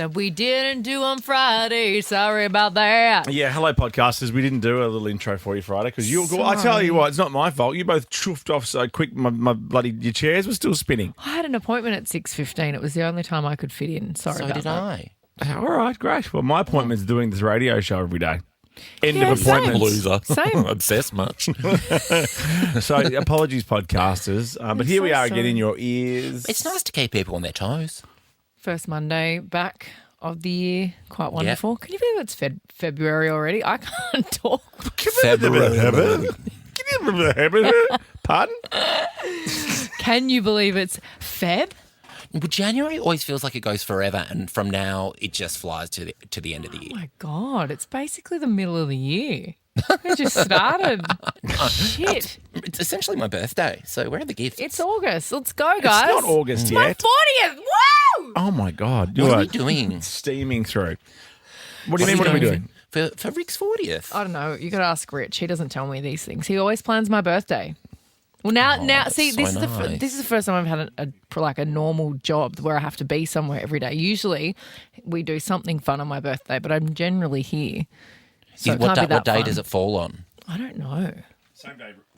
that we didn't do on Friday. Sorry about that. Yeah, hello, podcasters. We didn't do a little intro for you Friday because I tell you what, it's not my fault. You both chuffed off so quick. My bloody your chairs were still spinning. I had an appointment at 6:15. It was the only time I could fit in. Sorry about that. So did I. All right, great. Well, my appointment's doing this radio show every day. End of same. appointment. Loser. Same. Obsessed much. So apologies, podcasters. But here we are again in your ears. It's nice to keep people on their toes. First Monday back of the year. Quite wonderful. Can you believe it's February already? I can't talk. Pardon? Can you believe it's Feb? Well, January always feels like it goes forever, and from now it just flies to the end of the year. Oh my God, it's basically the middle of the year. It just started. Shit. It's essentially my birthday, so where are the gifts? It's August. Let's go, guys. It's not August My yet. 40th. Woo! Oh my God. You What are are we doing? steaming through. What do you mean, what are we doing? For Rick's 40th. I don't know. You got to ask Rich. He doesn't tell me these things. He always plans my birthday. Well, now, see, that's this so is nice. this is the first time I've had a normal job where I have to be somewhere every day. Usually, we do something fun on my birthday, but I'm generally here. So it What can't be that day fun. does it fall on? I don't know.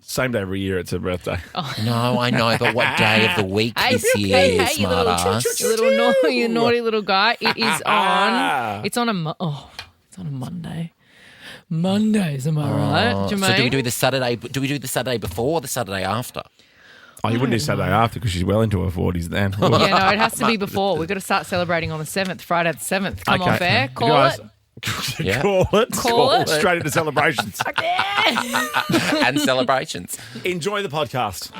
Same day every year. It's a birthday. No, I know, but what day of the week this year, you little, smartass? you naughty little guy. It is on. It's on it's on a Monday. Mondays, am I right, Jermaine? So do we do the Saturday? Do we do the Saturday before or the Saturday after? Oh, you wouldn't do Saturday after because she's well into her 40s then. Yeah, no, it has to be before. We've got to start celebrating on the 7th, Friday the 7th. Come off air, call Guys, it. Yeah. Call it. Straight into celebrations. And celebrations. Enjoy the podcast.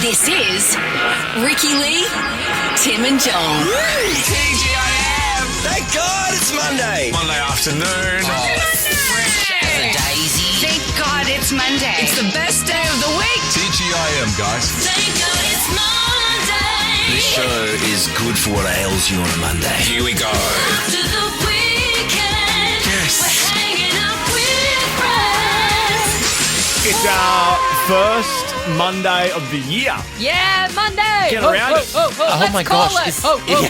This is Ricky Lee, Tim and Joel. Thank God it's Monday. Monday afternoon. Fresh as a daisy. Thank God it's Monday. It's the best day of the week. TGIM, guys. Thank God it's Monday. This show is good for what ails you on a Monday. Here we go. After the weekend, Yes. we're hanging out with friends. It's our first Monday of the year. Yeah, Monday. Get around it. Oh my gosh. Let's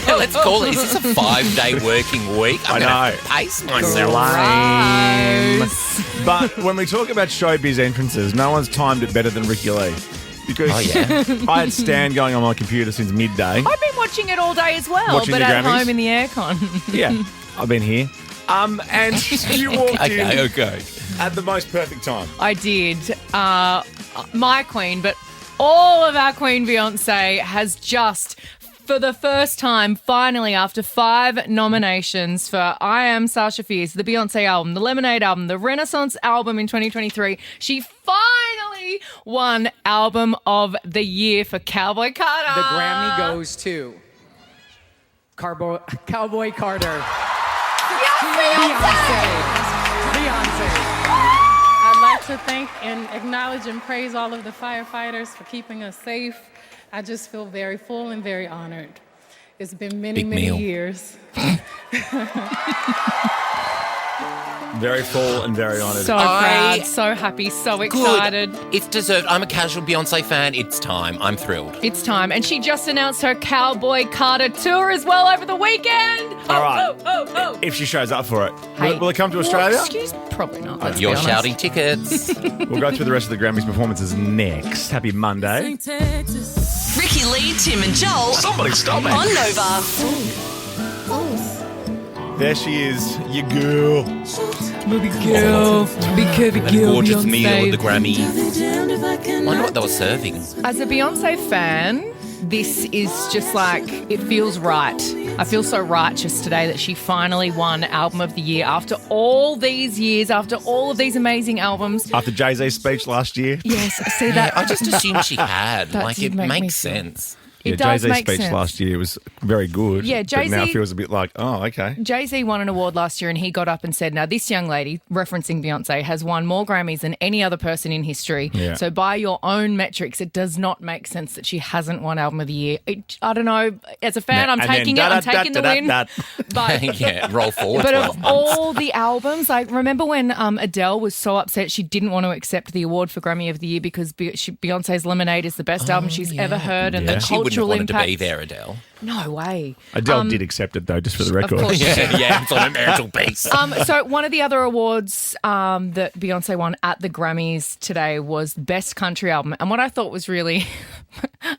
Let's call it. Is this a 5-day working week? I'm I gonna know. pace myself. Lame. But when we talk about showbiz entrances, no one's timed it better than Ricky Lee. Because I had Stan going on my computer since midday. I've been watching it all day as well, Watching but the at Grammys? home in the aircon. Yeah, I've been here. And you walked in Okay. at the most perfect time. I did. My queen, but all of our queen Beyoncé has just, for the first time, finally, after 5 nominations for I Am Sasha Fierce, the Beyoncé album, the Lemonade album, the Renaissance album in 2023, she finally won Album of the Year for Cowboy Carter. The Grammy goes to Cowboy Carter. Beyonce. I'd like to thank and acknowledge and praise all of the firefighters for keeping us safe. I just feel very full and very honored. It's been many, Big many meal. years. Very full and very honoured. So proud, so happy, so excited. Good. It's deserved. I'm a casual Beyonce fan. It's time. I'm thrilled. It's time. And she just announced her Cowboy Carter tour as well over the weekend. All right. Oh. If she shows up for it. Hey, Will it come to Australia? Well, excuse, probably not. Let's You're be honest. shouting tickets. We'll go through the rest of the Grammys performances next. Happy Monday. Ricky Lee, Tim and Joel Somebody stop it. on Nova. There she is, your girl. Big girl, big curvy And girl. gorgeous Beyonce. meal at the Grammy. I wonder what they were serving. As a Beyonce fan, this is just like, it feels right. I feel so righteous today that she finally won Album of the Year after all these years, after all of these amazing albums. After Jay-Z's speech last year. Yes, see that. I just assumed she had. That Like, did it make me makes feel- sense. It does Jay-Z's make speech sense. last year was very good. Yeah, But now Jay-Z- feels a bit like, oh, okay. Jay-Z won an award last year and he got up and said, now this young lady, referencing Beyonce, has won more Grammys than any other person in history. Yeah. So by your own metrics, it does not make sense that she hasn't won Album of the Year. I don't know. As a fan, I'm And then taking it. I'm taking the win. But Yeah, roll forward But 12 of months. all the albums, like remember when Adele was so upset she didn't want to accept the award for Grammy of the Year because Beyonce's Lemonade is the best album she's ever heard, and Yeah. the She would cultural wouldn't have wanted impact. to be there, Adele. No way. Adele did accept it, though, just for the record. Of course. Yeah, it's on a marital piece. So one of the other awards that Beyonce won at the Grammys today was Best Country Album. And what I thought was really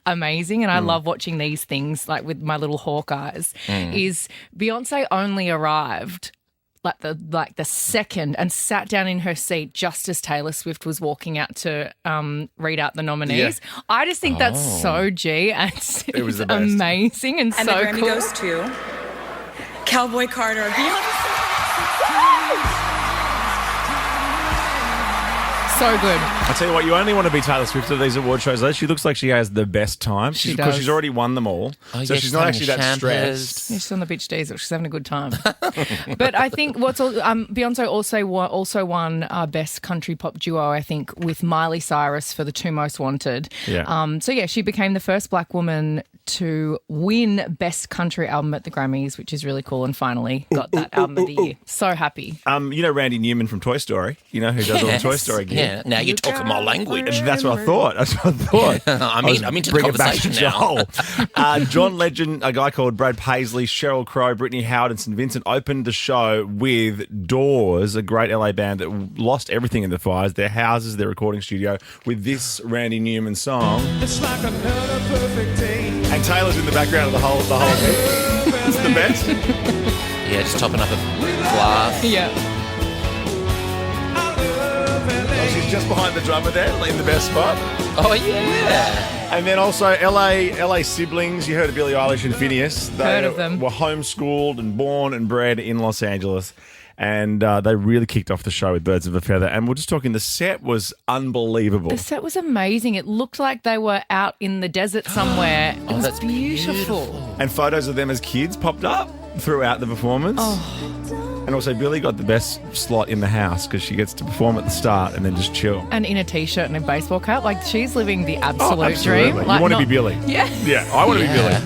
amazing, and I love watching these things like with my little hawk eyes, is Beyonce only arrived like the second and sat down in her seat just as Taylor Swift was walking out to read out the nominees. Yeah. I just think that's so G, and It was it's the best. amazing and And so the Grammy cool. goes to Cowboy Carter. So good. I tell you what, you only want to be Taylor Swift at these award shows, though. She looks like she has the best time. She Because does. she's already won them all. Oh, So yeah, she's not having actually that champers. stressed. Yeah, she's on the beach diesel. She's having a good time. But I think Beyonce also won Best Country Pop Duo, I think, with Miley Cyrus for The Two Most Wanted. Yeah. So, yeah, she became the first black woman to win Best Country Album at the Grammys, which is really cool, and finally got that Album of the Year. So happy. You know Randy Newman from Toy Story? You know who does all the Toy Story gear? Yeah, now you're talking my language. That's what I thought. I'm into the Bring it back to conversation now. Joel. John Legend, a guy called Brad Paisley, Sheryl Crow, Brittany Howard, and St. Vincent opened the show with Doors, a great LA band that lost everything in the fires, their houses, their recording studio, with this Randy Newman song. It's like another perfect day. And Taylor's in the background of the whole thing. It's the best. Yeah, just topping up a glass. Yeah. She's just behind the drummer there, in the best spot. Oh, yeah. And then also LA siblings. You heard of Billie Eilish and Phineas. They Heard of them. were homeschooled and born and bred in Los Angeles. And they really kicked off the show with Birds of a Feather. And we're just talking, the set was unbelievable. The set was amazing. It looked like they were out in the desert somewhere. It was that's beautiful. And photos of them as kids popped up throughout the performance. And also Billie got the best slot in the house because she gets to perform at the start and then just chill. And in a t-shirt and a baseball cap. Like, she's living the absolute Absolutely. dream. You Like, want to be Billie. Yeah. Yeah, I want to be Billie.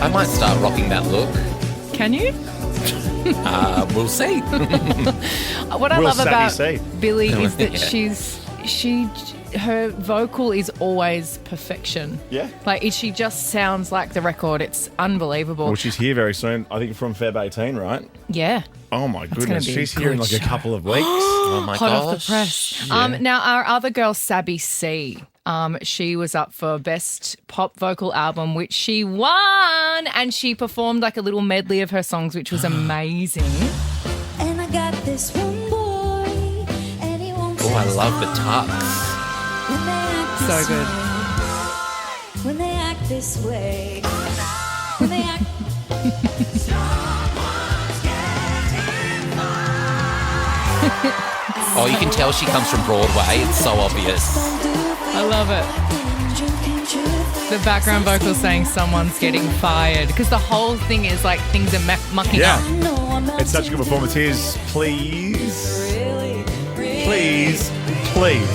I might start rocking that look. Can you? We'll see. What I Will love about Savvy see. Billie is that Yeah. her vocal is always perfection. Yeah. Like, she just sounds like the record. It's unbelievable. Well, she's here very soon. I think from Feb 18, right? Yeah. Oh, my gonna goodness. be a She's here in good like a show. couple of weeks. Oh, my Hot gosh. off the press. Yeah. Now, our other girl, Sabby C, she was up for Best Pop Vocal Album, which she won, and she performed like a little medley of her songs, which was amazing. And I got this one boy, and he won't Oh, I love the tux. when they act So this good. way. When they act this way. When they act Oh, you can tell she comes from Broadway. It's so obvious. I love it. The background vocal saying someone's getting fired, because the whole thing is like things are mucking Yeah. up. No, I'm not It's such a good performance. Here's Please. Please. Please.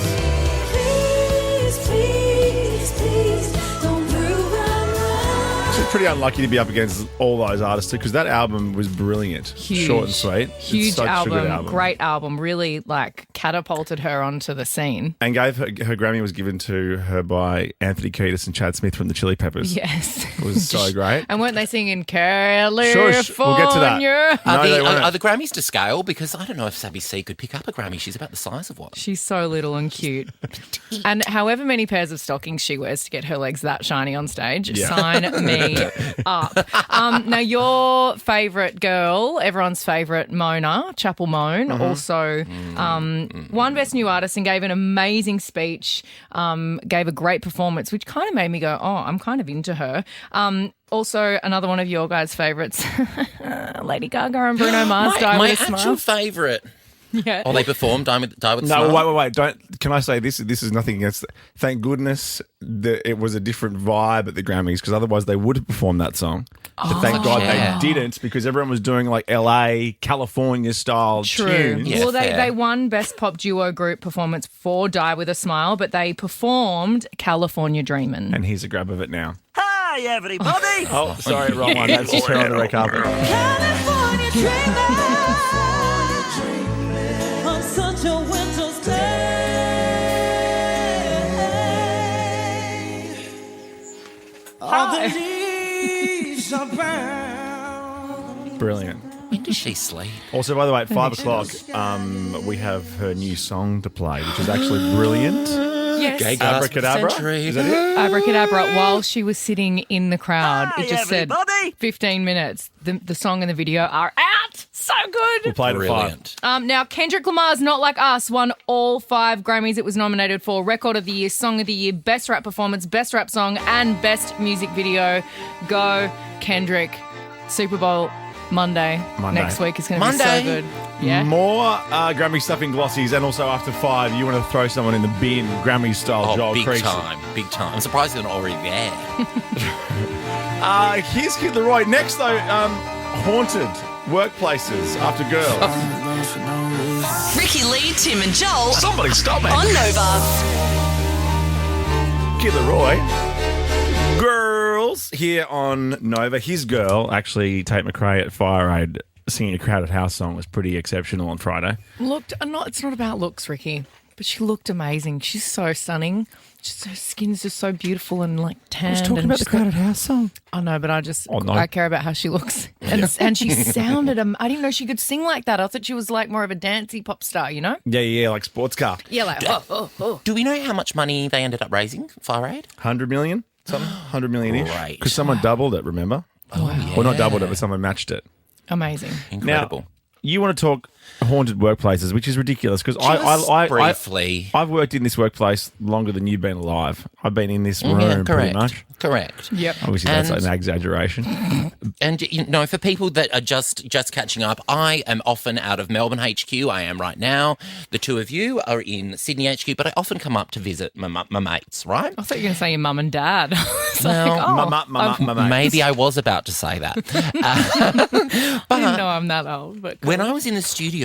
Please, please, please, don't prove I'm wrong. She's pretty unlucky to be up against all those artists too, because that album was brilliant. Huge. Short and sweet. Huge It's such a good album, great album, really like catapulted her onto the scene. And gave her Grammy was given to her by Anthony Kiedis and Chad Smith from the Chili Peppers. Yes. It was so great. And weren't they singing California? Shush, we'll get to that. Are, No, they the, weren't. are the Grammys to scale? Because I don't know if Sabby C could pick up a Grammy. She's about the size of one. She's so little and cute. And however many pairs of stockings she wears to get her legs that shiny on stage, Yeah. sign me up. Now, your favourite girl, everyone's favourite, Mona, Chapel Moan, also won Best New Artist and gave an amazing speech, gave a great performance, which kind of made me go, oh, I'm kind of into her. Also, another one of your guys' favourites, Lady Gaga and Bruno Mars, Die My With a actual Smile. favourite. Yeah. Oh, they performed Die With a No, Smile? wait. Don't. Can I say this? This is nothing against. Thank goodness that it was a different vibe at the Grammys, because otherwise they would have performed that song. But thank God yeah. they didn't, because everyone was doing like LA, California style True. tunes. Yeah, well, they fair. won Best Pop Duo Group Performance for Die With a Smile, but they performed California Dreamin'. And here's a grab of it now. Hi, everybody. Oh, sorry, wrong one. That's just her on the red carpet. California dreamer on such a winter's day. Hi. Brilliant. When does she sleep? Also, by the way, at 5 o'clock, we have her new song to play, which is actually brilliant. Yes. Gay gasp Abracadabra? century. Is that it? Abracadabra, while she was sitting in the crowd, Hi, it just said everybody. 15 minutes. The song and the video are out. So good. We'll play it at 5. Brilliant. Now, Kendrick Lamar's Not Like Us won all 5 Grammys it was nominated for. Record of the Year, Song of the Year, Best Rap Performance, Best Rap Song, and Best Music Video. Go, Kendrick. Super Bowl Monday. Next week is going to be so good. Yeah. More Grammy stuff in glossies, and also after 5, you want to throw someone in the bin, Grammy style. Joel big Creasy. time. Big time. I'm surprised they're not already there. Here's Kid Leroy. Next, though, haunted workplaces after girls. Ricky Lee, Tim and Joel Somebody stop me. on Nova. Kid Leroy. Girls here on Nova. His girl, actually, Tate McRae at Fire Aid, singing a Crowded House song was pretty exceptional on Friday. It's not about looks, Ricky, but she looked amazing. She's so stunning. Her skin's just so beautiful and like tanned. House song. I know, but I care about how she looks. And she sounded, I didn't know she could sing like that. I thought she was like more of a dancey pop star, you know? Yeah, like sports car. Yeah, like, oh. Do we know how much money they ended up raising, Fire Aid? 100 million? Something? 100 million-ish? Great. Because someone doubled it, remember? Oh, yeah. Well, not doubled it, but someone matched it. Amazing. Incredible. Now, you want to talk haunted workplaces, which is ridiculous because briefly. I've worked in this workplace longer than you've been alive. I've been in this room pretty much. Correct. Yep. Obviously, that's an exaggeration. And, for people that are just catching up, I am often out of Melbourne HQ. I am right now. The two of you are in Sydney HQ, but I often come up to visit my mates, right? I thought you were going to say your mum and dad. Maybe I was about to say that. I didn't know I'm that old. But cool. When I was in the studio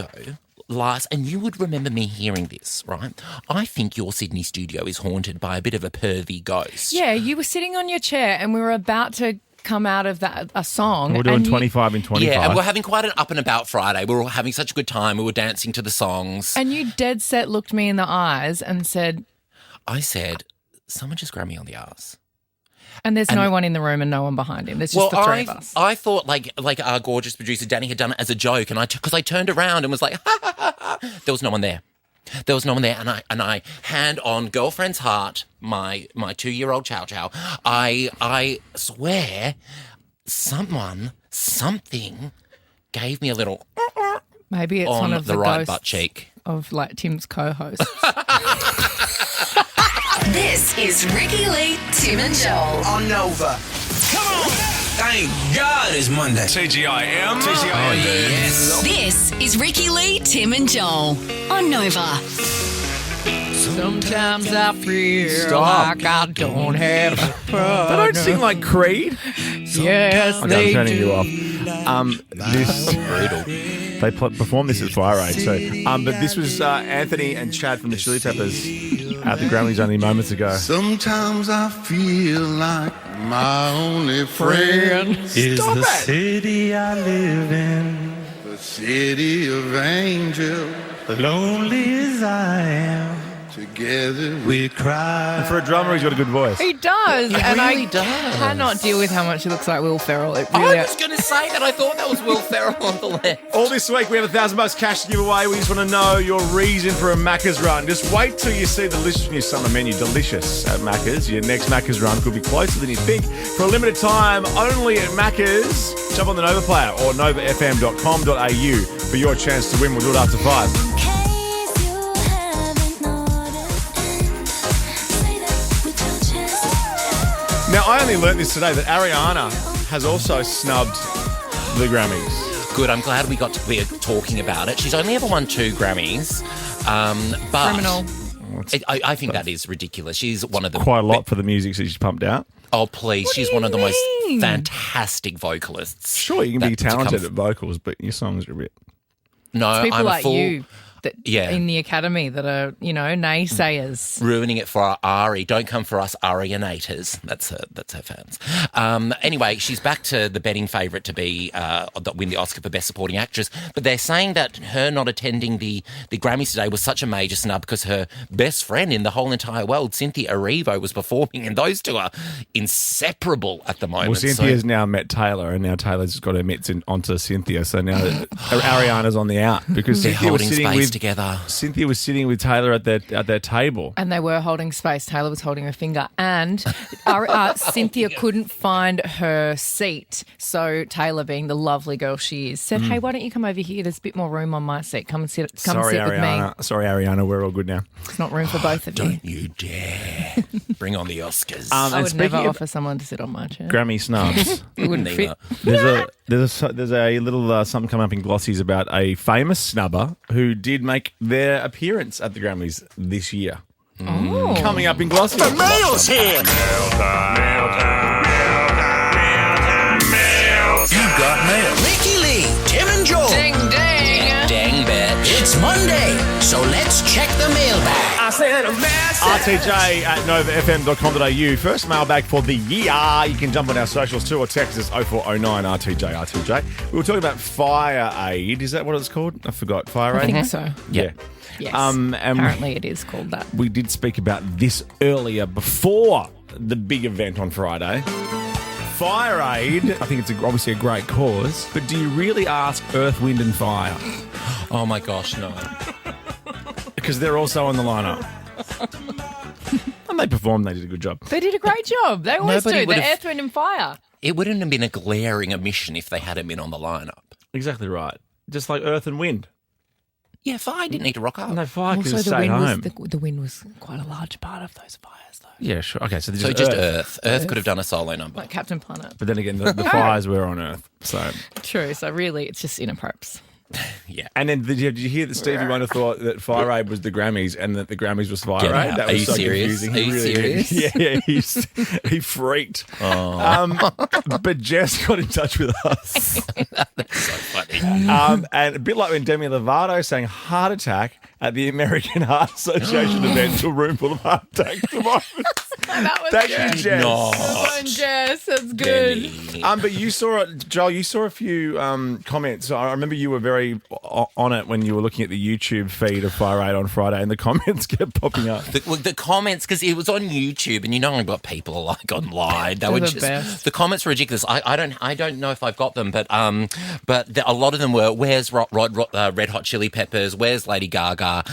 last, and you would remember me hearing this, right? I think your Sydney studio is haunted by a bit of a pervy ghost. Yeah, you were sitting on your chair and we were about to come out of a song. We're doing 25 in 25. Yeah, and we're having quite an up and about Friday. We were all having such a good time. We were dancing to the songs. And you dead set looked me in the eyes and said... I said, someone just grabbed me on the arse. And there's no one in the room and no one behind him. There's just the three of us. I thought like our gorgeous producer Danny had done it as a joke, and because I turned around and was like, ha, ha, ha, ha. There was no one there. There was no one there, and I hand on girlfriend's heart, my 2-year-old Chow Chow. I swear, something gave me a little. Maybe it's on one of the right ghosts butt cheek of like Tim's co-hosts. This is Ricky Lee, Tim and Joel On Nova. Come on. Thank God it's Monday. TGIM. Oh, yes. This is Ricky Lee, Tim and Joel on Nova. Sometimes I feel like I don't have a partner. They don't sing like Creed. Yes, I'm they turning do. you off. This brutal. They performed this at Fire Aid. So, but this was Anthony and Chad from the Chili Peppers at the Grammys only moments ago. Sometimes I feel like my only friend is the city I live in, the city of angels. lonely as I am. Together we cry. And for a drummer, he's got a good voice. He does. He and really I does. cannot deal with how much he looks like Will Ferrell. It really I was going to say that. I thought that was Will Ferrell on the left. All this week, we have $1,000 cash to give away. We just want to know your reason for a Macca's run. Just wait till you see the delicious new summer menu. Delicious at Macca's. Your next Macca's run could be closer than you think. For a limited time, only at Macca's. Jump on the Nova player or novafm.com.au for your chance to win. We'll do it after 5. Now, I only learnt this today that Ariana has also snubbed the Grammys. Good, I'm glad we got to be talking about it. She's only ever won 2 Grammys, but criminal. I think that is ridiculous. She's one of the Quite a lot for the music that she's pumped out. Oh, please. What She's do one you of the most mean? fantastic vocalists. Sure, you can be that to come talented at vocals, but your songs are a bit... No, It's people I'm like a fool. you. that Yeah. in the academy that are, naysayers. Ruining it for our Ari. Don't come for us Arianators. That's her fans. Anyway, she's back to the betting favourite to win the Oscar for Best Supporting Actress. But they're saying that her not attending the Grammys today was such a major snub because her best friend in the whole entire world, Cynthia Erivo, was performing, and those two are inseparable at the moment. Well, Cynthia's now met Taylor, and now Taylor's got her mitts onto Cynthia. So now Ariana's on the out because They're Cynthia was holding sitting space together. Cynthia was sitting with Taylor at their table. And they were holding space. Taylor was holding her finger. And Cynthia couldn't find her seat. So Taylor, being the lovely girl she is, said, hey, why don't you come over here? There's a bit more room on my seat. Come and sit with me. Sorry, Ariana. We're all good now. There's not room for both of you. Don't you dare. Bring on the Oscars. I would never offer someone to sit on my chair. Grammy snubs. It wouldn't fit. There's a little something coming up in Glossies about a famous snubber who did make their appearance at the Grammys this year. Oh. Coming up in Glossies. The mail's here. You've got mail. Ricky Lee, Tim and Joel. Ding, ding. Dang, bitch. It's Monday, so let's check the mailbag. I sent a message. RTJ at novafm.com.au. First mailbag for the year. You can jump on our socials too or text us 0409 RTJ. We were talking about Fire Aid. Is that what it's called? I forgot. Fire Aid? I think so. Yeah. Yes. And apparently it is called that. we did speak about this earlier before the big event on Friday. Fire Aid, I think it's obviously a great cause, but do you really ask Earth, Wind and Fire? Oh my gosh, no. Because they're also on the lineup. And they performed, they did a good job. They did a great job. They always Nobody do. would They're have- Earth, Wind and Fire. It wouldn't have been a glaring omission if they hadn't been on the lineup. Exactly right. Just like Earth and Wind. Yeah, Fire didn't need to rock up. No, Fire could Also, have the stayed wind home. was the wind was quite a large part of those fires, though. Yeah, sure. Okay, so, So just Earth. Earth could have done a solo number. Like Captain Planet. But then again, the fires were on Earth. So, True. So really, it's just inappropriate. Yeah. and then did you hear that Stevie Wonder thought that Fire Aid was the Grammys and that the Grammys was Fire Get Aid? out. That Are was you so serious? confusing. Are you serious? Yeah, he freaked. Oh. But Jess got in touch with us. That's so funny. And a bit like when Demi Lovato sang heart attack at the American Heart Association event to a room full of heart attacks tomorrow. That was Thank good. you, Jess. No. Come on, Jess. That's good. Demi. But you saw it, Joel. You saw a few comments. I remember you were very on it when you were looking at the YouTube feed of Fire Aid on Friday, and the comments kept popping up. The comments, because it was on YouTube, and you know what people are like online. They They're were the just best. the comments were ridiculous. I don't know if I've got them, but a lot of them were, "Where's Red Hot Chili Peppers? Where's Lady Gaga?"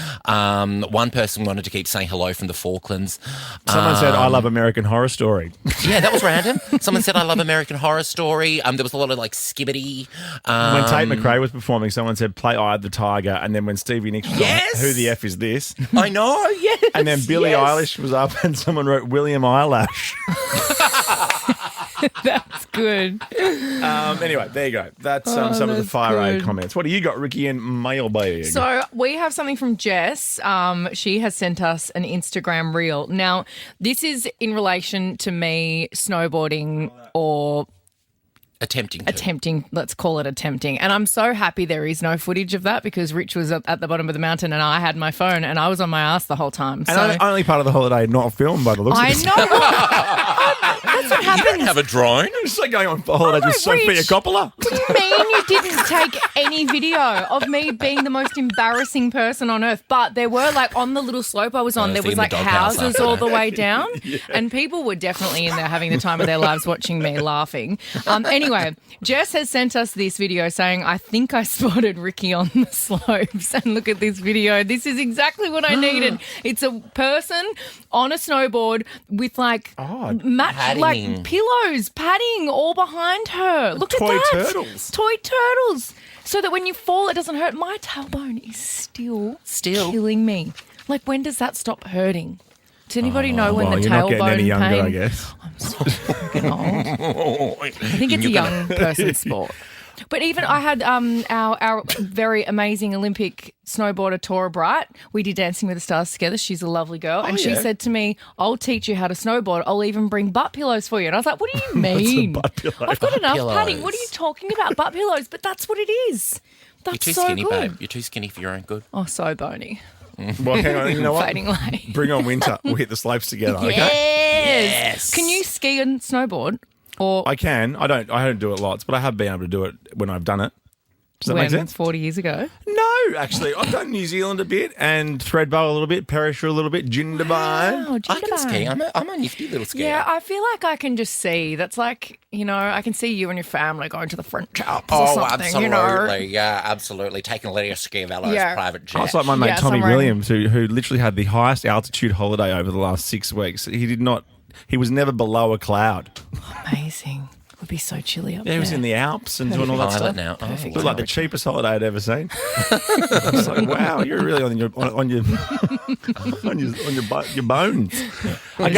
One person wanted to keep saying hello from the Falklands. Someone said, "I love American Horror Story." Yeah, that was random. Someone said, "I love American Horror Story." There was a lot of like skibbity. When Tate McRae was performing, someone said, "Play Eye of the Tiger," and then when Stevie Nicks was Yes! on, "Who the F is this?" I know, yes. And then Billie Eilish was up, and someone wrote William Eyelash. That's good. Anyway, there you go. That's some of the that's Fire Aid good. comments. What do you got, Ricky and Mailbag? So we have something from Jess. She has sent us an Instagram reel. Now, this is in relation to me snowboarding or attempting, let's call it attempting. And I'm so happy there is no footage of that because Rich was up at the bottom of the mountain and I had my phone and I was on my ass the whole time. So And only part of the holiday not filmed by the looks of I it. know. That's what happens. Have a drone? It's like going on holidays with Rich. Sophia Coppola. What do you mean you didn't take any video of me being the most embarrassing person on earth? But there were like on the little slope I was on, there was in the like doghouse houses after all that. the way down, and people were definitely in there having the time of their lives watching me laughing. Anyway, Jess has sent us this video saying, "I think I spotted Ricky on the slopes," and look at this video. This is exactly what I needed. It's a person on a snowboard with like like pillows, padding all behind her. Look at Toy that. turtles. Toy turtles. So that when you fall, it doesn't hurt. My tailbone is still killing me. Like, when does that stop hurting? Does anybody know when the You're not getting tailbone any younger, pain? I guess. I'm so fucking old. I think it's a young person sport. But even I had our very amazing Olympic snowboarder, Tora Bright. We did Dancing with the Stars together. She's a lovely girl. And she said to me, "I'll teach you how to snowboard. I'll even bring butt pillows for you." And I was like, "What do you mean? What's a butt pillow? I've got enough pillows. padding. What are you talking about? Butt pillows?" But that's what it is. That's You're too so skinny, good. babe. You're too skinny for your own good. Oh, so bony. Well, hang on. You know what? Fading away. Bring on winter. We'll hit the slopes together. Okay. Yes. Can you ski and snowboard? Or I can. I don't do it lots, but I have been able to do it when I've done it. Does that make sense? 40 years ago? No, actually. I've done New Zealand a bit and Threadbow a little bit, Perisher a little bit, Jindabyne. Wow, I can ski. I'm a nifty little skier. Yeah, I feel like I can just see. That's like, I can see you and your family going to the French Alps or something, absolutely. you know. Yeah, absolutely. Taking Lydia Schiavello's private jet. It's like my mate Yes, Tommy I'm ready. Williams, who literally had the highest altitude holiday over the last 6 weeks. He was never below a cloud. Amazing. It would be so chilly up Yeah, there. he was in the Alps and doing all that stuff. Now. It was like the cheapest holiday I'd ever seen. I was like, wow, you're really on your bones. On his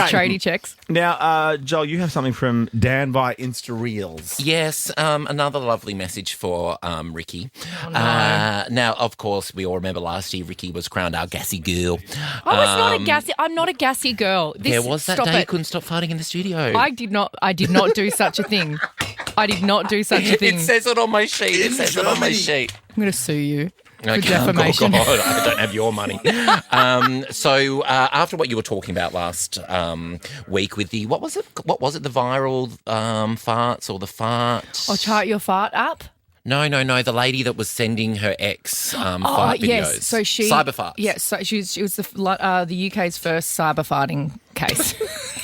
tradie checks. Now, Joel, you have something from Dan via Insta Reels. Yes, another lovely message for Ricky. Oh, no. Now, of course, we all remember last year Ricky was crowned our gassy girl. I was not a gassy. I'm not a gassy girl. There was that day you couldn't stop farting in the studio. I did not do such a thing. I did not do such a thing. It says it on my sheet. I'm going to sue you for Okay. defamation. Oh, God, I don't have your money. So after what you were talking about last week with the, what was it? The viral farts or the fart? Or chart your fart app. No. The lady that was sending her ex fart videos. Yes. So she cyber farts. Yes. So she was the UK's first cyber farting case.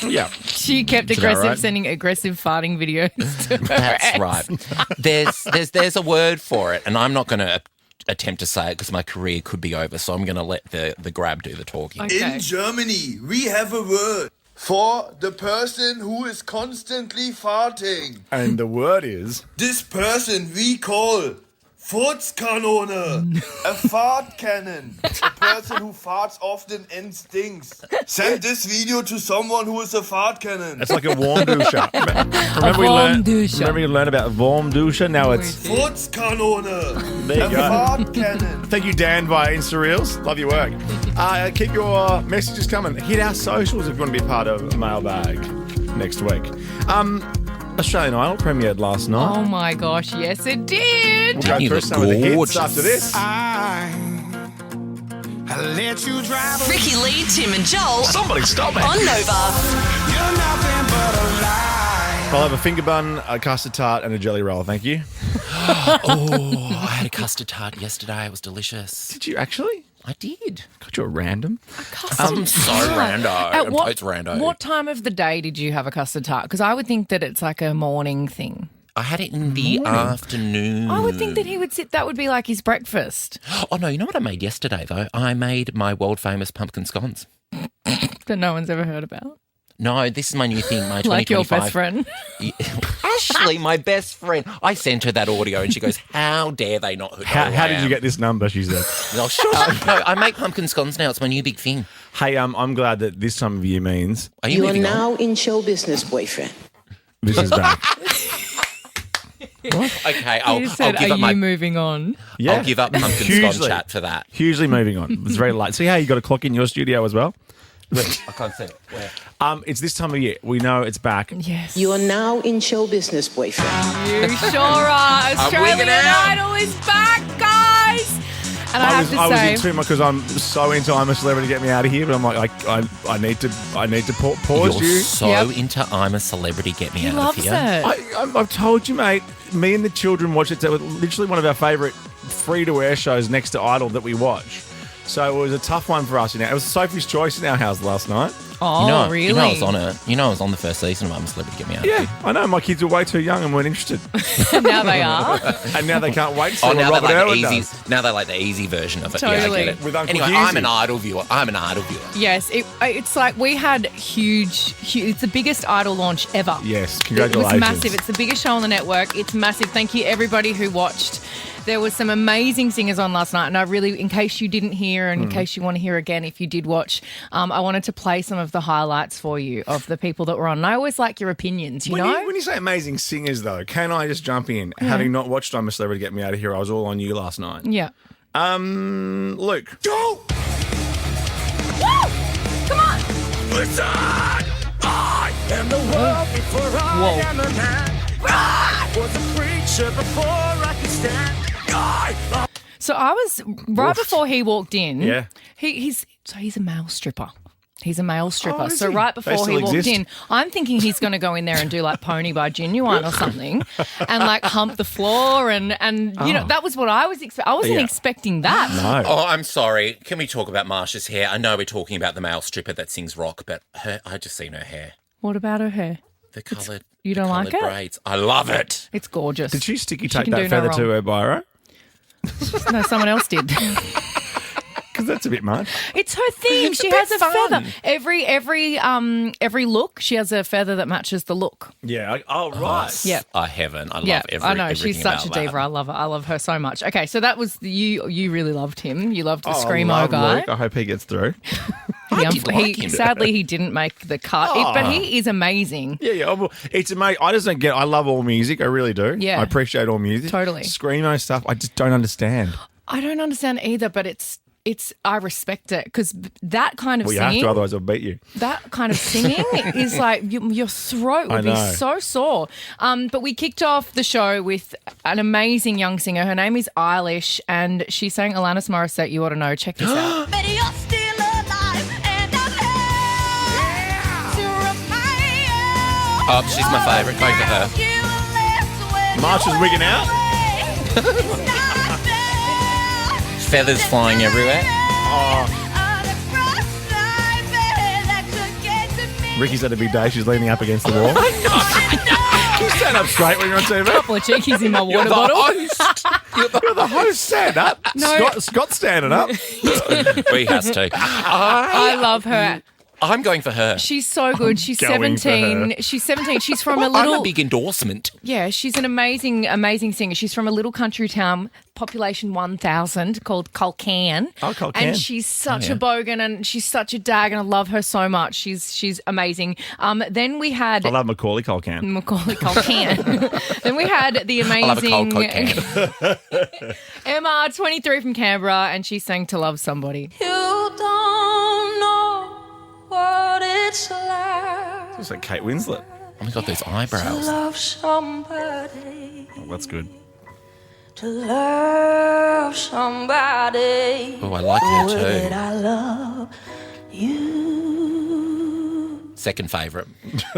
Yeah. She kept sending aggressive farting videos to her That's ex. right. There's a word for it, and I'm not going to attempt to say it because my career could be over. So I'm going to let the grab do the talking. Okay. In Germany, we have a word for the person who is constantly farting. And the word is... This person we call Furzkanone, a fart cannon, a person who farts often and stinks. Send this video to someone who is a fart cannon. It's like a warm duscher. Remember we learned about warm duscher? Now it's... Furzkanone, There you a go. fart cannon. Thank you, Dan, via Insta Reels. Love your work. Keep your messages coming. Hit our socials if you want to be part of Mailbag next week. Australian Idol premiered last night. Oh my gosh, yes it did. We'll go through some of the hits gorgeous. after this. I let you drive. Ricky Lee, Tim and Joel. Somebody stop it. On Nova. You're nothing but a lie. I'll have a finger bun, a custard tart, and a jelly roll. Thank you. Oh, I had a custard tart yesterday. It was delicious. Did you actually? I did. Got you a random? I'm so rando. At what, It's rando. what time of the day did you have a custard tart? Because I would think that it's like a morning thing. I had it in the afternoon. I would think that he would that would be like his breakfast. Oh, no, you know what I made yesterday, though? I made my world-famous pumpkin scones. That no one's ever heard about. No, this is my new thing, my 2025. Like your best friend. Ashley, my best friend. I sent her that audio and she goes, how dare they not know How did you get this number, she said. No, shut up. No, I make pumpkin scones now. It's my new big thing. Hey, I'm glad that this time of year means... Are you moving now on? in show business, boyfriend. This is back. Okay, You just said, I'll give are up my... you moving on? Yeah. I'll give up pumpkin scone chat for that. Hugely moving on. It's very late. See how you got a clock in your studio as well? I can't see it. Where? It's this time of year. We know it's back. Yes. You are now in show business, boyfriend. You sure are. Australian Idol is back, guys. And I have to I say, was into it because I'm so into I'm a Celebrity, get me out of here. But I'm like, I need to pause You're you. so into I'm a Celebrity, get me he out loves of here. it. I've told you, mate. Me and the children watch it. It's literally one of our favourite free-to-air shows next to Idol that we watch. So it was a tough one for us. It was Sophie's Choice in our house last night. Oh, really? You know I was on it. You know I was on the first season of I'm a Celebrity, get me out of here. Yeah, I know. My kids were way too young and weren't interested. Now they are. And now they can't wait to see what now Robert they like Irwin the easy. does. Now they like the easy version of it. Totally. Yeah, I get it. With Uncle anyway, Husey. I'm an Idol viewer. Yes, it's like we had huge. It's the biggest Idol launch ever. Yes, It congratulations. was massive. It's the biggest show on the network. It's massive. Thank you, everybody who watched. There was some amazing singers on last night, and I really, in case you didn't hear and in case you want to hear again, if you did watch, I wanted to play some of the highlights for you of the people that were on. And I always like your opinions, you know? When you say amazing singers, though, can I just jump in? Having not watched I'm a Celebrity, get me out of here, I was all on you last night. Yeah. Luke. Go! Woo! Come on! Listen! I am the world before I am the man. I was a preacher before I could stand. So I was right before he walked in. Yeah. He's a male stripper. He's a male stripper. is So he? right They before still he walked exist? in, I'm thinking he's going to go in there and do like Pony by Genuine or something, and like hump the floor and you know that was what I was expecting. I wasn't expecting that. No. Oh, I'm sorry. Can we talk about Marsha's hair? I know we're talking about the male stripper that sings rock, but I just seen her hair. What about her hair? The coloured. You don't like it? Braids. I love it. It's gorgeous. Did she sticky She tape can that do no feather wrong. to her biro? No, someone else did. Because that's a bit much. It's her theme. It's She a bit has a fun. feather. Every look, she has a feather that matches the look. Yeah. Oh, right. Yeah. I heaven. I love Yeah, every I know. everything She's such a about diva. that. I love her. I love her so much. Okay, so that was you. You really loved him. You loved the Oh, screamo love guy. Luke. I hope he gets through. I did like him. Sadly, he didn't make the cut, but he is amazing. Yeah. Well, it's amazing. I just don't get. I love all music. I really do. Yeah. I appreciate all music. Totally. Screamo stuff. I just don't understand. I don't understand either, but it's. I respect it because that kind of Well, you singing. have to, otherwise I'll beat you. That kind of singing is like your throat would be know. so sore. But we kicked off the show with an amazing young singer. Her name is Eilish, and she sang Alanis Morissette, You Ought to Know. Check this out. But you're still alive, and I'm here to remind you. Oh, she's my favourite. Go for her. You left when Marsha's you wigging out. went away. It's not fair. Feathers flying everywhere. Ricky's had a big day. She's leaning up against the wall. Can you stand up straight when you're on TV? Couple of cheekies in my You're water the bottle. host. You're the host. Stand up. No. Scott's standing up. We has to. I love her. I'm going for her. She's so good. She's going for 17. her. She's 17. She's from a I'm little. a big endorsement. Yeah, she's an amazing singer. She's from a little country town, population 1,000, called Culcairn. Oh, Culcairn. And she's such a bogan and she's such a dag, and I love her so much. She's amazing. Then we had I love Macaulay Culcairn. Macaulay Culcairn. Then we had the I love a cold amazing cocaine. Emma, 23 from Canberra, and she sang To Love Somebody. You don't know what it's like Looks like Kate Winslet. Oh my God, those to eyebrows. love somebody, Oh, that's good. to love somebody. Oh, I like the her way too. that I love you. Second favourite.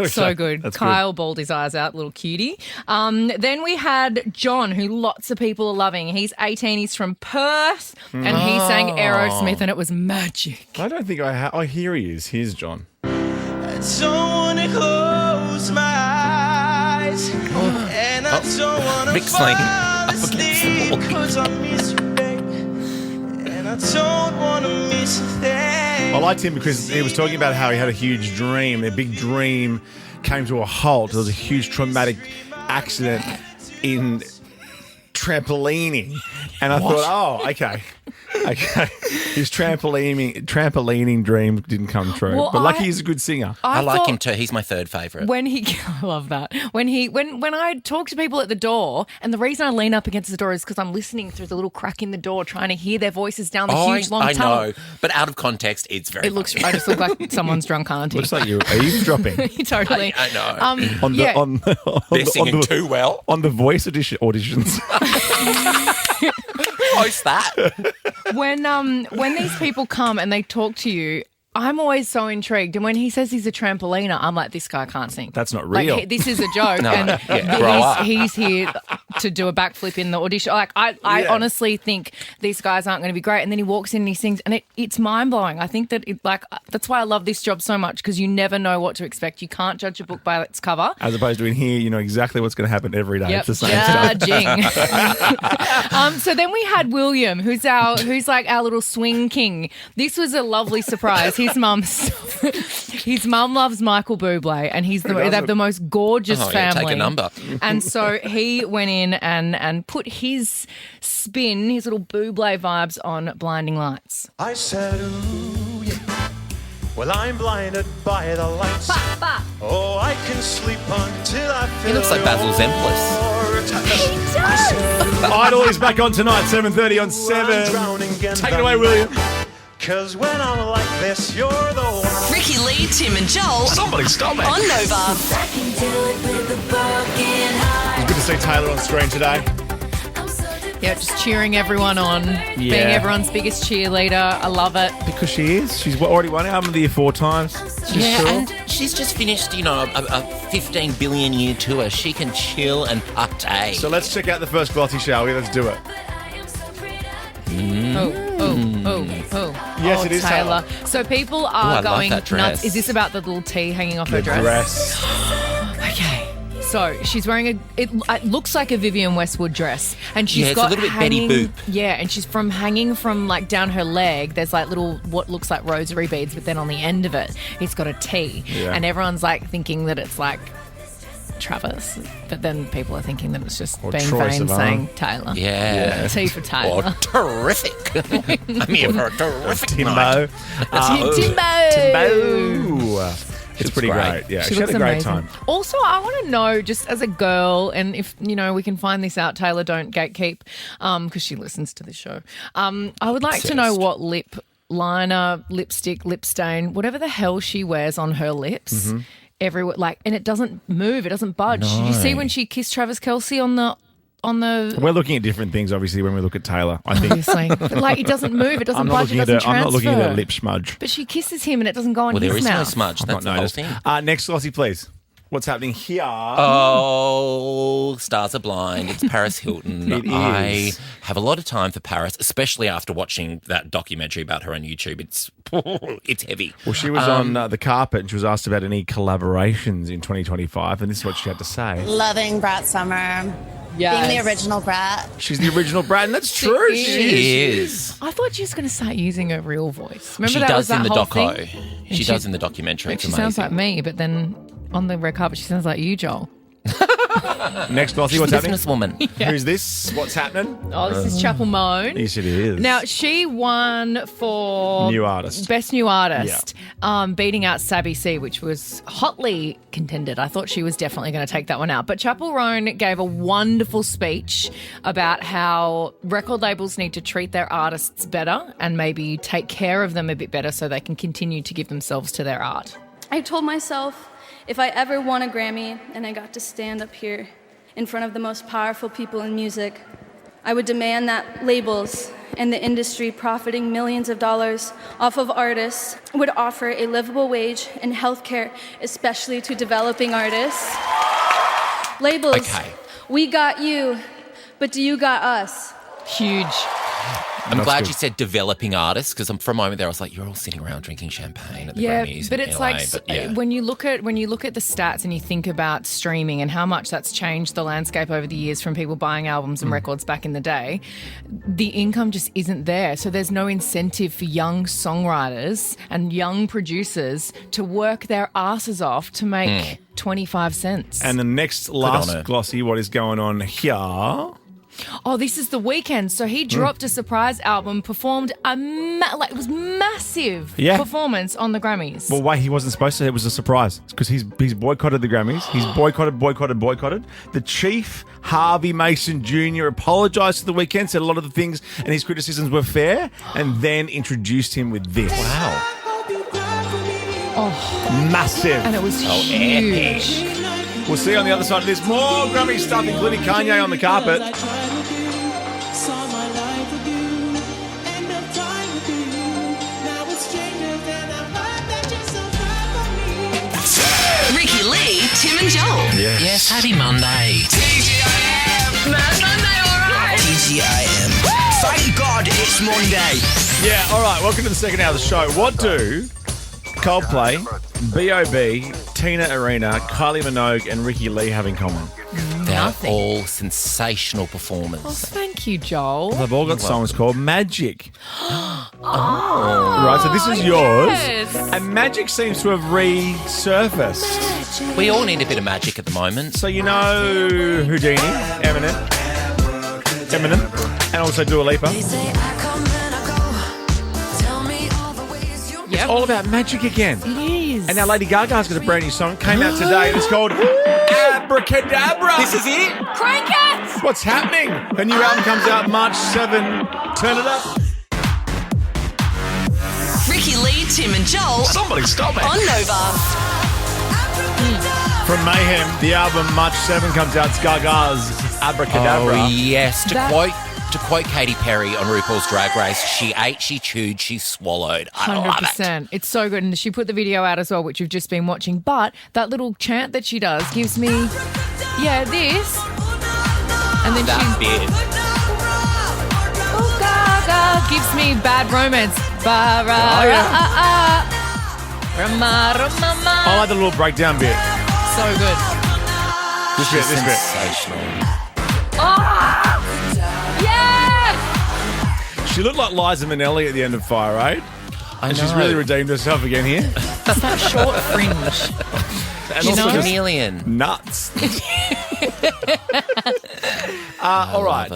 So good. That's Kyle bawled his eyes out, little cutie. Then we had John, who lots of people are loving. He's 18. He's from Perth, and he sang Aerosmith, and it was magic. I don't think I have. Oh, here he is. Here's John. I don't wanna close my eyes, and I don't wanna Rick Sling fall up against the asleep, wall. 'cause I miss you, babe, and I don't wanna miss a thing. I liked him because he was talking about how he had a huge dream. A big dream came to a halt. There was a huge traumatic accident in trampolining. And I thought, oh, okay. Okay. His trampolining dream didn't come true. Well, but lucky he's a good singer. I like thought him too. He's my third favourite. When I love that. When I talk to people at the door, and the reason I lean up against the door is because I'm listening through the little crack in the door, trying to hear their voices down the huge long I tunnel. know, but out of context, it's very. It looks. funny. I just look like someone's drunk auntie. Looks like you're eavesdropping. Totally. I know. On the, yeah. They're singing too well. On the voice auditions. Post that. When these people come and they talk to you, I'm always so intrigued. And when he says he's a trampoliner, I'm like, this guy can't sing. That's not real. Like, this is a joke. No, and yeah, grow up. he's here to do a backflip in the audition. Like, I honestly think these guys aren't going to be great. And then he walks in and he sings, and it's mind-blowing. I think that, that's why I love this job so much, because you never know what to expect. You can't judge a book by its cover. As opposed to in here, you know exactly what's going to happen every day. Yep, It's the same stuff. judging. So then we had William, who's like our little swing king. This was a lovely surprise. His mum loves Michael Bublé, and they have the most gorgeous family. Take a number. And so he went in and put his spin, his little Bublé vibes on Blinding Lights. I said, ooh, yeah. Well, I'm blinded by the lights. Oh, I can sleep until I feel. He looks like Basil Zemplis. He does. Idol is back on tonight, 7:30 on 7. Take it away, William. Cause when I'm like this, you're the one. Ricky Lee, Tim and Joel. Somebody stop it. On Nova. I can do it with a broken heart. Good to see Taylor on screen today. I'm so Yeah, just cheering everyone on, being everyone's biggest cheerleader. I love it. Because she is. She's already won Album of the Year 4 times. And she's just finished, a 15 billion year tour. She can chill and partay. So let's check out the first glossy, shall we? Let's do it. Yes, it is Taylor. So people are going that dress. nuts. Is this about the little T hanging off her dress? Okay. So she's wearing it looks like a Vivienne Westwood dress, and she's it's got a little bit Betty Boop. Yeah, and she's hanging from like down her leg. There's like little what looks like rosary beads, but then on the end of it, it's got a T, and everyone's like thinking that it's like Travis, but then people are thinking that it's just being vain saying Taylor. Yeah. T for Taylor. Oh, terrific. I'm here for a terrific Timbo. night. Timbo. It's pretty great. Yeah, she had a great time. Also, I want to know, just as a girl, and if, we can find this out, Taylor, don't gatekeep, because she listens to the show. I would like to know what lip liner, lipstick, lip stain, whatever the hell she wears on her lips, everywhere, and it doesn't move, it doesn't budge. No. Did you see when she kissed Travis Kelce on the... We're looking at different things, obviously, when we look at Taylor, I think. Obviously. But, it doesn't move, it doesn't budge, it doesn't transfer. I'm not looking at her lip smudge. But she kisses him and it doesn't go on his mouth. Well, there is no smudge. That's the whole thing. Next glossy, please. What's happening here? Oh, stars are blind. It's Paris Hilton. It is. I have a lot of time for Paris, especially after watching that documentary about her on YouTube. It's heavy. Well, she was on the carpet and she was asked about any collaborations in 2025, and this is what she had to say. Loving Brat Summer. Yes. Being the original Brat. She's the original Brat, and that's true. She is. I thought she was going to start using her real voice. Remember She that does was that in the whole doco. thing? She does in the documentary. It's She amazing. sounds like me, but then on the red carpet she sounds like you, Joel. Next glossy, She's what's a happening? businesswoman. Who's this? What's happening? Oh, this is Chapel Moan. Yes, it is. Now, she won for New Artist. Best New Artist, beating out Sabby C, which was hotly contended. I thought she was definitely going to take that one out. But Chapel Roan gave a wonderful speech about how record labels need to treat their artists better and maybe take care of them a bit better so they can continue to give themselves to their art. I told myself if I ever won a Grammy and I got to stand up here in front of the most powerful people in music, I would demand that labels and the industry profiting millions of dollars off of artists would offer a livable wage and health care, especially to developing artists. Labels, we got you, but do you got us? Huge. I'm glad you said developing artists, because for a moment there I was like, you're all sitting around drinking champagne at the Grammys but in it's LA, like when you look at the stats and you think about streaming and how much that's changed the landscape over the years from people buying albums and records back in the day, the income just isn't there. So there's no incentive for young songwriters and young producers to work their asses off to make 25 cents. And the last glossy, what is going on here? Oh, this is The Weeknd. So he dropped a surprise album, performed it was massive performance on the Grammys. Well, wait, he wasn't supposed to. It was a surprise because he's boycotted the Grammys. He's boycotted. The chief, Harvey Mason Jr., apologised to The Weeknd, said a lot of the things and his criticisms were fair, and then introduced him with this. Wow. Oh, massive. And it was huge. Epic. We'll see on the other side of this more Grammy stuff, including Kanye on the carpet. Ricky Lee, Tim and Joel. Yes, happy Monday. TGIM. Mad Monday, all right. TGIM. Thank God it's Monday. Yeah, all right, welcome to the second hour of the show. What do Coldplay, B.O.B., Tina Arena, Kylie Minogue and Ricky Lee have in common? They're all sensational performers. Oh, thank you, Joel. They've all got songs called Magic. Right, so this is yours. Yes. And Magic seems to have resurfaced. We all need a bit of magic at the moment. So you know Houdini, Eminem, and also Dua Lipa. It's all about magic again. It is. And now Lady Gaga's got a brand new song, came out today, and it's called Abracadabra. This is it. Crank it! What's happening? Her new album comes out March 7. Turn it up. Ricky Lee, Tim and Joel. Somebody stop it. On Nova. From Mayhem, the album March 7 comes out. It's Gaga's Abracadabra. Oh, yes. To to quote Katy Perry on RuPaul's Drag Race, she ate, she chewed, she swallowed. I love it. 100%. It's so good. And she put the video out as well, which you've just been watching. But that little chant that she does gives me, this. And then That she bit. oh, gaga, gives me Bad Romance. I like the little breakdown bit. So good. This bit. Sensational. Oh, yes! She looked like Liza Minnelli at the end of Fire 8. And she's really redeemed herself again here. It's that short fringe. And She's also a chameleon. Nuts. All right.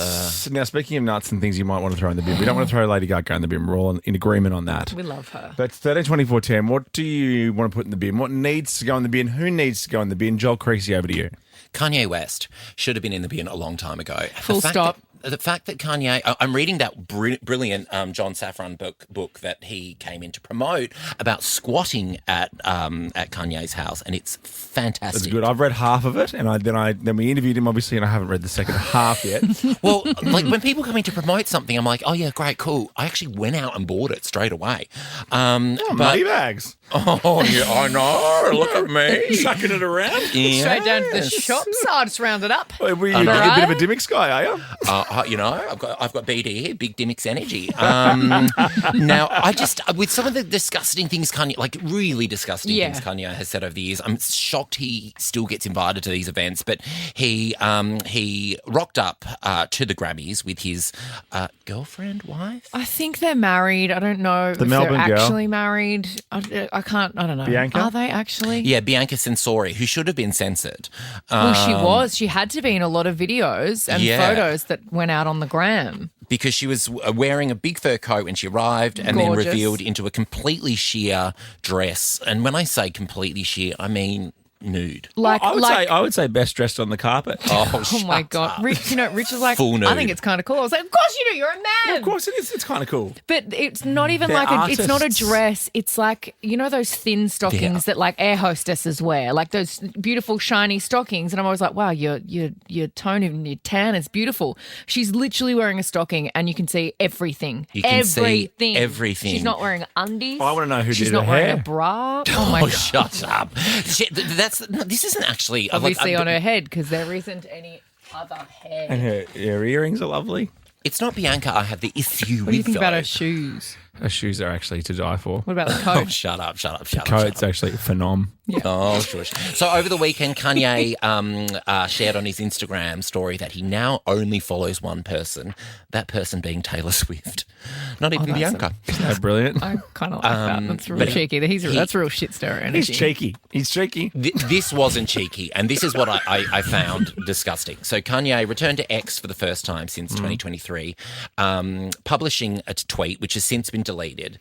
Now, speaking of nuts and things you might want to throw in the bin, we don't want to throw Lady Gaga in the bin. We're all in agreement on that. We love her. But 13, 24, 10, what do you want to put in the bin? What needs to go in the bin? Who needs to go in the bin? Joel Creasy, over to you. Kanye West should have been in the bin a long time ago. Full stop. The fact that Kanye, I'm reading that brilliant John Safran book that he came in to promote about squatting at Kanye's house, and it's fantastic. That's good. I've read half of it, and then we interviewed him, obviously, and I haven't read the second half yet. Well, like when people come in to promote something, I'm like, oh yeah, great, cool. I actually went out and bought it straight away. Money bags. Oh, yeah, I know. Look at me. Chucking it around. Yes. Straight down to the shops. I just rounded up. Were you a bit of a Dimmicks guy, are you? I've got BD here, big Dimmicks energy. Now, I just, with some of the disgusting things Kanye, like really disgusting things Kanye has said over the years, I'm shocked he still gets invited to these events. But he rocked up to the Grammys with his girlfriend, wife. I think they're married. I don't know if Melbourne they're girl. actually married. I don't know. Bianca? Are they actually? Yeah, Bianca Censori, who should have been censored. Well, she was. She had to be in a lot of videos and photos that went out on the gram. Because she was wearing a big fur coat when she arrived and Gorgeous. then revealed into a completely sheer dress. And when I say completely sheer, I mean nude. I would say best dressed on the carpet. Oh my God. Rich was like, Full nude. I think it's kind of cool. I was like, of course you do. You're a man. Well, of course it is. It's kind of cool. But it's not even They're it's not a artists. dress. It's like, you know, those thin stockings that like air hostesses wear, like those beautiful shiny stockings. And I'm always like, wow, your tone and your tan is beautiful. She's literally wearing a stocking and you can see everything. You can see everything. She's not wearing undies. I want to know who She's did her not wearing hair. a bra. Oh my God. Shut up. This isn't actually Obviously on her head because there isn't any other hair. And her earrings are lovely. It's not Bianca I have the issue with. What do you think about though. her shoes? Her shoes are actually to die for. What about the Oh, coat? shut up. Coat's actually phenom. Yeah. Oh, shush. So over the weekend, Kanye shared on his Instagram story that he now only follows one person, that person being Taylor Swift. Not even Bianca. Isn't that brilliant? I kind of like that. That's real cheeky. That's real shit stirrer energy. He's cheeky. This wasn't cheeky, and this is what I found disgusting. So Kanye returned to X for the first time since 2023, publishing a tweet, which has since been deleted,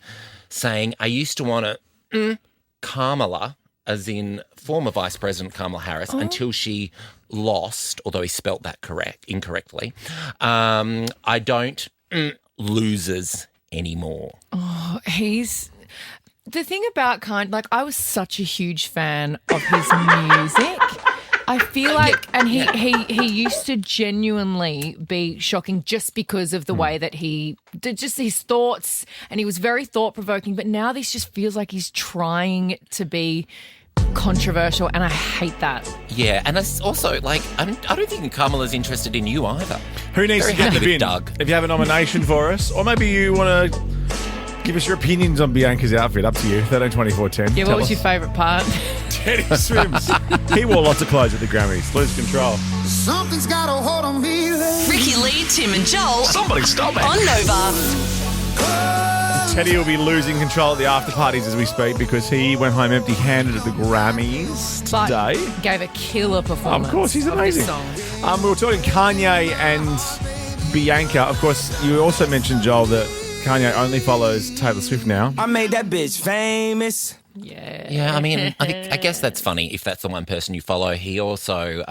saying, I used to want to Kamala, as in former Vice President Kamala Harris, until she lost, although he spelt that incorrectly. I don't losers anymore. Oh, he's... The thing about I was such a huge fan of his music. I feel like, and he used to genuinely be shocking just because of the way that he did, just his thoughts, and he was very thought-provoking, but now this just feels like he's trying to be controversial, and I hate that. Yeah, and it's also, I don't think Kamala's interested in you either. Who needs Very to get in happy the with bin? Doug. If you have a nomination for us, or maybe you want to give us your opinions on Bianca's outfit, up to you. 13, 24, 10. Yeah, what was your favourite part? Teddy Swims. He wore lots of clothes at the Grammys. Lose control. Something's got a hold on me. Ricky Lee, Tim and Joel. Somebody stop it. On Nova. Teddy will be losing control at the after parties as we speak because he went home empty-handed at the Grammys today. But gave a killer performance. Of course, he's amazing. We were talking Kanye and Bianca. Of course, you also mentioned, Joel, that Kanye only follows Taylor Swift now. I made that bitch famous. Yeah, I mean, I guess that's funny if that's the one person you follow. He also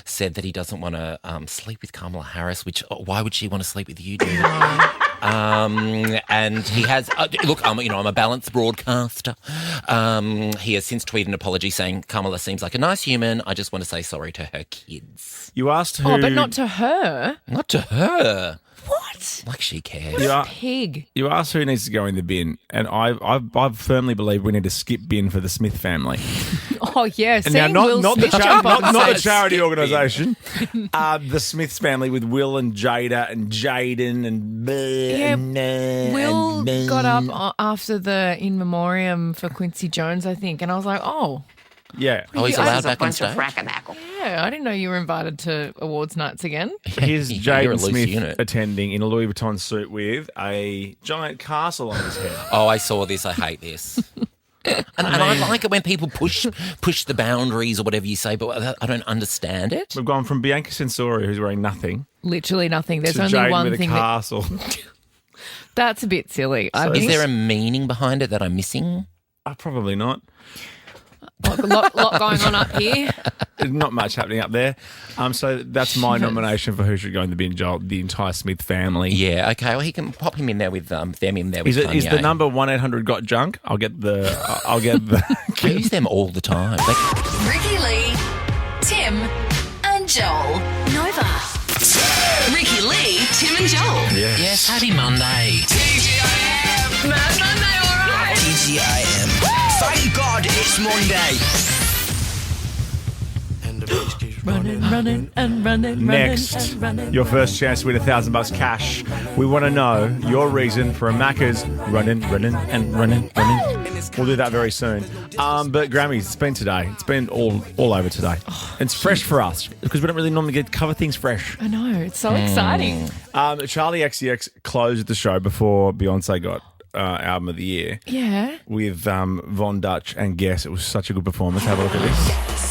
said that he doesn't want to sleep with Kamala Harris, which, why would she want to sleep with you, dude? And he has, look, I'm a balanced broadcaster. He has since tweeted an apology saying, Kamala seems like a nice human. I just want to say sorry to her kids. You asked who... Oh, but not to her. Not to her. What? What? Like she cares. Pig. You asked who needs to go in the bin, and I firmly believe we need to skip bin for the Smith family. Oh, yeah. And now, not the charity organisation, the Smiths family with Will and Jada and Jaden and Will got up after the in memoriam for Quincy Jones, I think, and I was like, oh. Yeah. Oh, he's allowed back on stage? Yeah, I didn't know you were invited to awards nights again. Here's You're a Jaden loose Smith unit. attending in a Louis Vuitton suit with a giant castle on his head. Oh, I saw this. I hate this. And I like it when people push the boundaries or whatever you say, but I don't understand it. We've gone from Bianca Sensori, who's wearing nothing, Literally nothing. There's to only Jaden one with thing. a castle. That's a bit silly. I Is think. there a meaning behind it that I'm missing? Probably not. A lot going on up here. Not much happening up there. So that's my nomination for who should go in the bin, Joel, the entire Smith family. Yeah, okay. Well, he can pop him in there with them in there with Kanye. Is the number 1-800-GOT-JUNK? I'll get the. I use them all the time. Ricky Lee, Tim, and Joel. Nova. Ricky Lee, Tim, and Joel. Yes, happy Monday. TGIM. Mad Monday, all right. TGIM. Thank God it's Monday. Running. Next, your first chance to win $1,000 cash. We want to know your reason for a Macca's running. We'll do that very soon. But Grammys, it's been today. It's been all over today. It's fresh for us because we don't really normally get to cover things fresh. I know. It's so exciting. Charlie XCX closed the show before Beyonce got album of the year. Yeah. With Von Dutch and Guess. It was such a good performance. Have a look at this.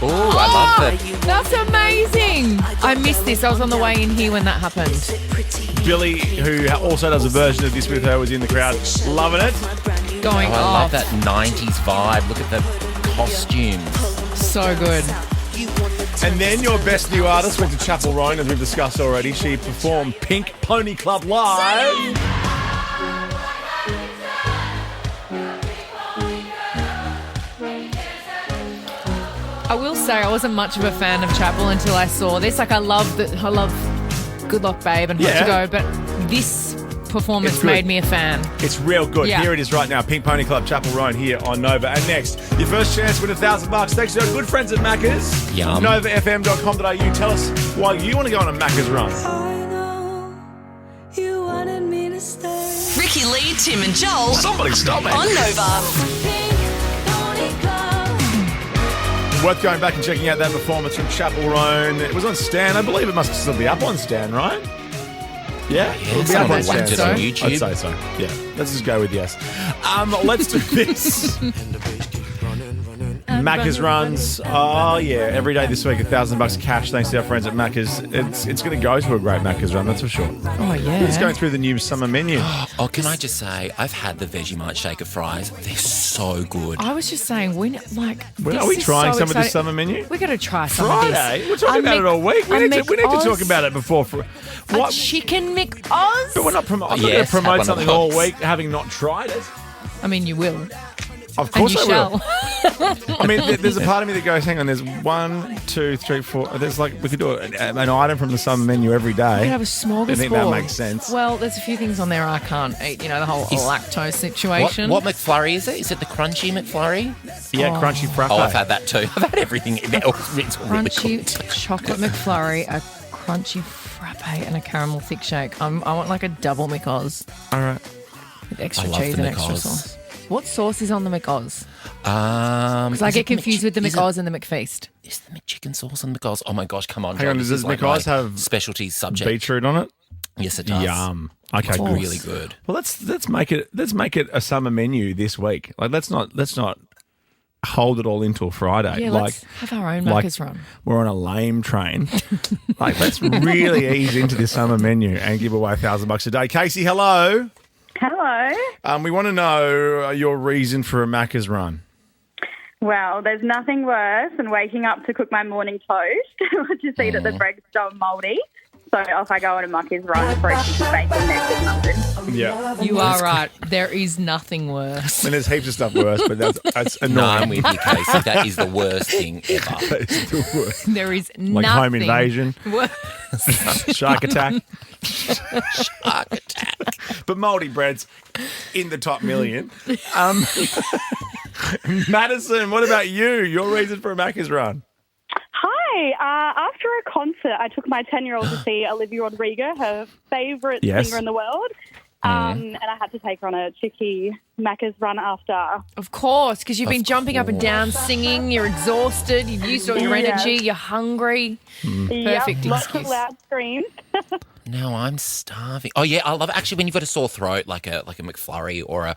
Oh, I love that. That's amazing. I missed this. I was on the way in here when that happened. Billy, who also does a version of this with her, was in the crowd loving it. Going I love that 90s vibe. Look at the costumes. So good. And then your best new artist went to Chapel Roan, as we've discussed already. She performed Pink Pony Club live. I will say I wasn't much of a fan of Chapel until I saw this. Like I love Good Luck Babe and Hope to Go, but this performance made me a fan. It's real good. Yeah. Here it is right now. Pink Pony Club, Chapel Roan here on Nova. And next, your first chance to win $1,000 thanks to our good friends at Macca's. Yum. NovaFM.com.au. Tell us why you want to go on a Macca's run. You wanted me to stay. Ricky Lee, Tim, and Joel. Somebody stop it. On Nova. Worth going back and checking out that performance from Chapel Roan. It was on Stan. I believe it must still be up on Stan, right? Yeah? It'll be up on Stan. Watched it on YouTube. I'd say so. Yeah. Let's just go with yes. Let's do this. Macca's runs. Oh, yeah. Every day this week, $1,000 cash thanks to our friends at Macca's. It's going to go to a great Macca's run, that's for sure. Oh, yeah. We're just going through the new summer menu. Oh, can I just say, I've had the Vegemite shaker fries. They're so good. I was just saying, are we trying some of this summer menu? We got to try some of this. Friday? We're talking about it all week. We need to talk about it before. A chicken McOz? But we're not I'm not going to promote something all week having not tried it. I mean, you will. Of course and you I will. shall. I mean, there's a part of me that goes, hang on, there's 1, 2, 3, 4. There's we could do an item from the summer menu every day. We could have a smorgasbord. I think that makes sense. Well, there's a few things on there I can't eat. The whole lactose situation. What McFlurry is it? Is it the crunchy McFlurry? Yeah, crunchy frappe. Oh, I've had that too. I've had everything. It's really Crunchy good. chocolate McFlurry, a crunchy frappe, and a caramel thick shake. I want like a double McOz. All right. With extra I love cheese the and extra McOz. sauce. What sauce is on the McOz? Because I get confused with the McOz and the McFeast. Is the McChicken sauce on the McOz? Oh my gosh, come on. Hang on, John, does McOz have specialty subject? Beetroot on it? Yes, it does. Yum. Okay, It's good. really good. Well, let's make it a summer menu this week. Let's not hold it all until Friday. Yeah, let's have our own Macca's run. We're on a lame train. Let's really ease into this summer menu and give away $1,000 a day. Casey, hello. Hello. We want to know your reason for a Macca's run. Well, there's nothing worse than waking up to cook my morning toast or to see that the bread's gone mouldy. So off I go on a muckies run for a chicken bacon next to nothing. Yeah. You are right. There is nothing worse. And there's heaps of stuff worse, but that's annoying. No, I'm with you, Casey. That is the worst thing ever. That is the worst. There is Like nothing home invasion. worse. Shark attack. Shark attack. But mouldy breads in the top million. Madison, what about you? Your reason for a Macca's run? Hi. After a concert, I took my 10-year-old to see Olivia Rodrigo, her favourite singer in the world. And I had to take her on a cheeky Macca's run after. Of course, because you've been jumping up and down, singing, you're exhausted, you've used all your energy, you're hungry. Perfect Lots excuse. of loud screams. No, I'm starving. Oh yeah, I love actually when you've got a sore throat, like a McFlurry or a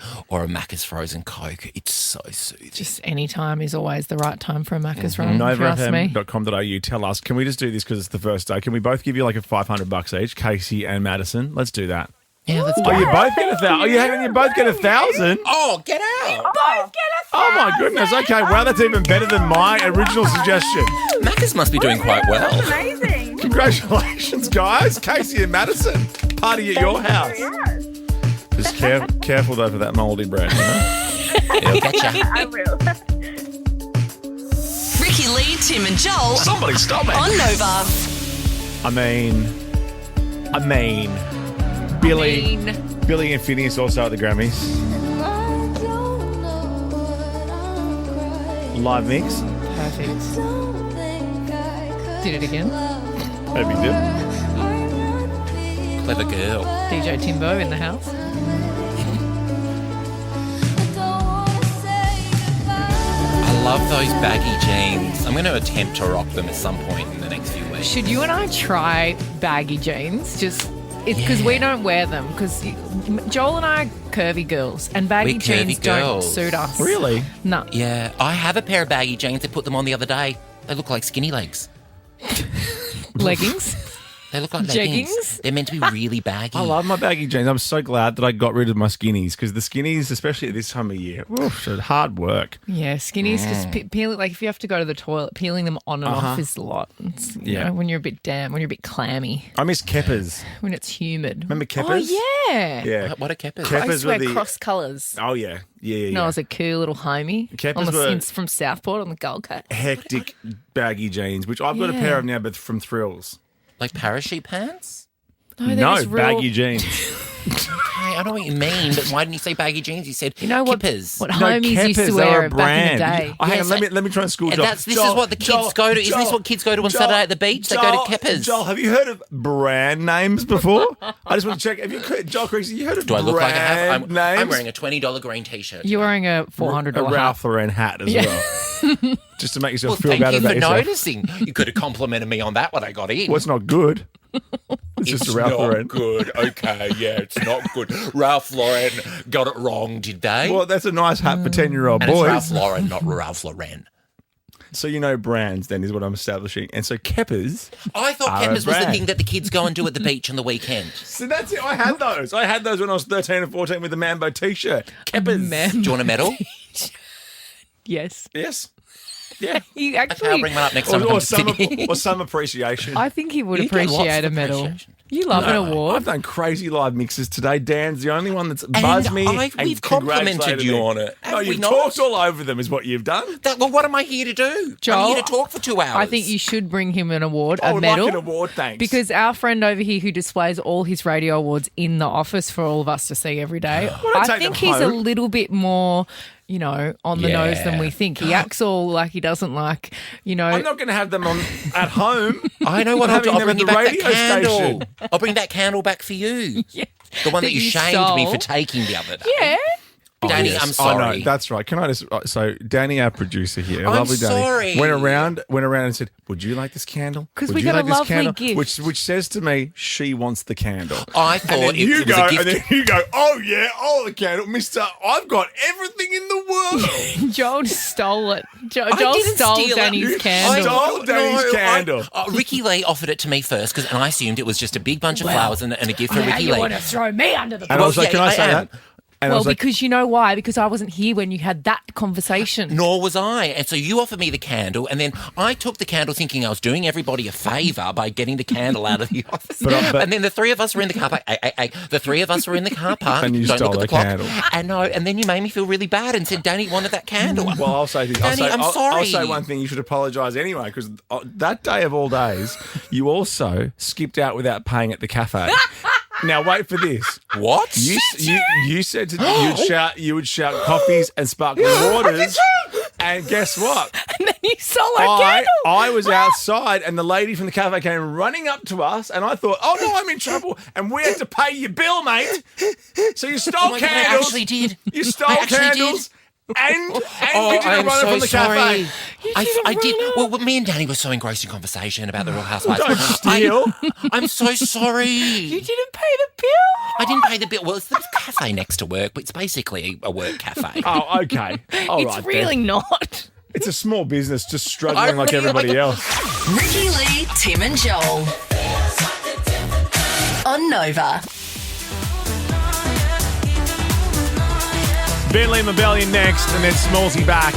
Macca's frozen Coke. It's so soothing. Just any time is always the right time for a Macca's run. If you ask me. NovaFM.com.au. Tell us, can we just do this because it's the first day? Can we both give you like a $500 each, Casey and Madison? Let's do that. Yeah, let's do you both get 1,000. Oh, you both get 1,000. Oh, get out! Both get 1,000. Oh my goodness. Okay, well that's even better than my original suggestion. Macca's must be doing quite well. Amazing. Congratulations, guys. Casey and Madison. Party at your house. Just careful though for that mouldy bread. You know? It'll get you. I will. Ricky Lee, Tim and Joel. Somebody stop it. On Nova. I mean, Billy and Phineas also at the Grammys. Live mix. Perfect. Did it again. Maybe did. Clever girl. DJ Timbo in the house. I love those baggy jeans. I'm going to attempt to rock them at some point in the next few weeks. Should you and I try baggy jeans? It's because we don't wear them. Because Joel and I are curvy girls, and baggy jeans don't suit us. Really? No. Yeah, I have a pair of baggy jeans. I put them on the other day. They look like skinny legs. Leggings? They look like leggings. Jeggings? They're meant to be really baggy. I love my baggy jeans. I'm so glad that I got rid of my skinnies because the skinnies, especially at this time of year, hard work. Yeah, skinnies just peel it. Like if you have to go to the toilet, peeling them on and off is a lot. It's, you know, when you're a bit when you're a bit clammy. I miss keppers. When it's humid. Remember keppers? Oh yeah. Yeah. What are keppers? I used to wear cross colours. Oh yeah. Yeah. No, I was a cool little homie from Southport on the Gold Coast. Hectic baggy jeans, which I've got a pair of now, but from Thrills. Like parachute pants? No, baggy jeans. Okay, I know what you mean, but why didn't you say baggy jeans? You said kippers. What homies used to wear back in the day. Hang on, let me try and school Joel. This is what the kids go to. Isn't this what kids go to on Saturday at the beach? They go to kippers. Joel, have you heard of brand names before? I just want to check. Have you, Joel Creasy, you heard of brand names? Do I look like I have? I'm wearing a $20 green t-shirt. You're wearing a $400 a Ralph Lauren hat as well. Just to make yourself feel better about yourself. Thank you for noticing. You could have complimented me on that when I got in. Well, it's not good. It's just a Ralph Lauren. Good. Okay, yeah, it's not good. Ralph Lauren got it wrong, did they? Well, that's a nice hat for 10-year-old boys. It's Ralph Lauren, not Ralph Lauren. So you know brands then is what I'm establishing. And so keppers. I thought keppers was the thing that the kids go and do at the beach on the weekend. So that's it. I had those. I had those when I was 13 and 14 with the Mambo t-shirt. Keppers. Do you want a medal? Yes. Yes. Yeah. You actually, I'll bring one up next time. Or some appreciation. I think he would appreciate a medal. You love an award. I've done crazy live mixes today. Dan's the only one that's buzzed me. We've complimented you on it. No, you've talked all over them is what you've done. Well, what am I here to do? Joel, I'm here to talk for 2 hours. I think you should bring him an award, I a would medal. like an award, thanks. Because our friend over here who displays all his radio awards in the office for all of us to see every day, I think he's a little bit more... on the nose than we think. He acts all like he doesn't like, I'm not going to have them on at home. I know what I'm I'll do. I'll bring you back that candle. Station. I'll bring that candle back for you. Yeah. The one that you shamed me for taking the other day. Yeah. Danny, I'm sorry. Oh, no, that's right. Can I just... So, Danny, our producer here, I'm lovely Danny, sorry. went around and said, would you like this candle? Because we got a lovely gift. Which says to me, she wants the candle. I thought it was a gift. And then you go, the candle. Mister, I've got everything in the world. Joel stole it. Joel stole Danny's candle. Stole Danny's candle. Ricky Lee offered it to me first, and I assumed it was just a big bunch of flowers and a gift for Ricky Lee. You want to throw me under the bus. And I was like, can I say that? And I was like, because you know why? Because I wasn't here when you had that conversation. Nor was I. And so you offered me the candle, and then I took the candle thinking I was doing everybody a favour by getting the candle out of the office. And then the three of us were in the car park. The three of us were in the car park. And you Don't stole look at the the clock. candle. And then you made me feel really bad and said Danny wanted that candle. Well, I'll say this. Danny, I'm sorry. I'll say one thing. You should apologise anyway, because that day of all days, you also skipped out without paying at the cafe. Now wait for this. What? You said you would shout coffees and sparkling waters. And guess what? And then you stole our candle. I was outside, and the lady from the cafe came running up to us, and I thought, oh no, I'm in trouble, and we had to pay your bill, mate. So you stole candles. God, I actually did. You stole candles. And we didn't run it from the cafe. I did. Well, me and Danny were so engrossed in conversation about the Real Housewives. Don't steal. I'm so sorry. You didn't pay the bill. I didn't pay the bill. Well, it's the cafe next to work, but it's basically a work cafe. Oh, okay. All right. It's really not. It's a small business just struggling like everybody else. Ricky Lee, Tim and Joel. On Nova. Bentley Rebellion next, and then Smallsy back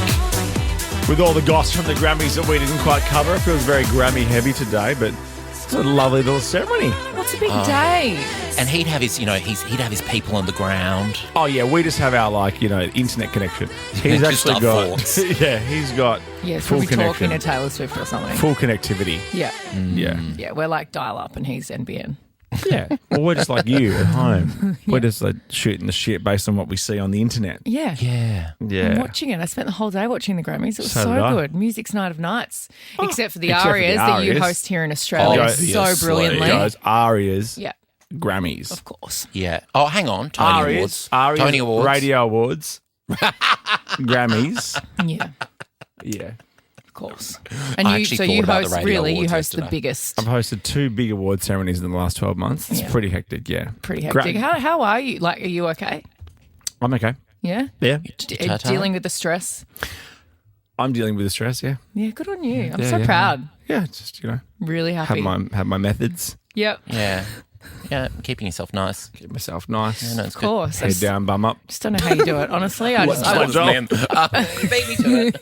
with all the goss from the Grammys that we didn't quite cover. It feels very Grammy heavy today, but it's a lovely little ceremony. What's a big day? And he'd have his, he'd have his people on the ground. Oh yeah, we just have our internet connection. He's Just actually our got thoughts. he's got Yes, full we'll be connection, talking to Taylor Swift or something. full connectivity. Yeah. Yeah. Yeah, we're like dial up and he's NBN. Yeah. Well, we're just like you at home. We're just like shooting the shit based on what we see on the internet. Yeah. Yeah. I'm watching it. I spent the whole day watching the Grammys. It was So so did I. good. Music's night of nights. Except for the Except for the arias that you arias. host here in Australia Obviously. so brilliantly. Those arias, Yeah, Grammys, of course. Yeah. Oh, hang on. Tony Awards. Tony Awards. Radio Awards, Grammys. Yeah, Yeah. of course. And I you, actually so thought you about the host, radio really, you awards host the yesterday. biggest. I've hosted 2 big award ceremonies in the last 12 months. It's Yeah. pretty hectic, yeah. Pretty hectic. How are you? Like, are you okay? I'm okay. Yeah? Yeah. Dealing with the stress? I'm dealing with the stress, yeah. Yeah, good on you. I'm Yeah, so yeah. proud. Yeah, it's just, Really happy. have my methods. Yep. Yeah. Yeah. Keeping yourself nice. Keep myself nice. Yeah, no, it's Of course. I Head just, down, bum up. just don't know how you do it, honestly. I just Beat me to it.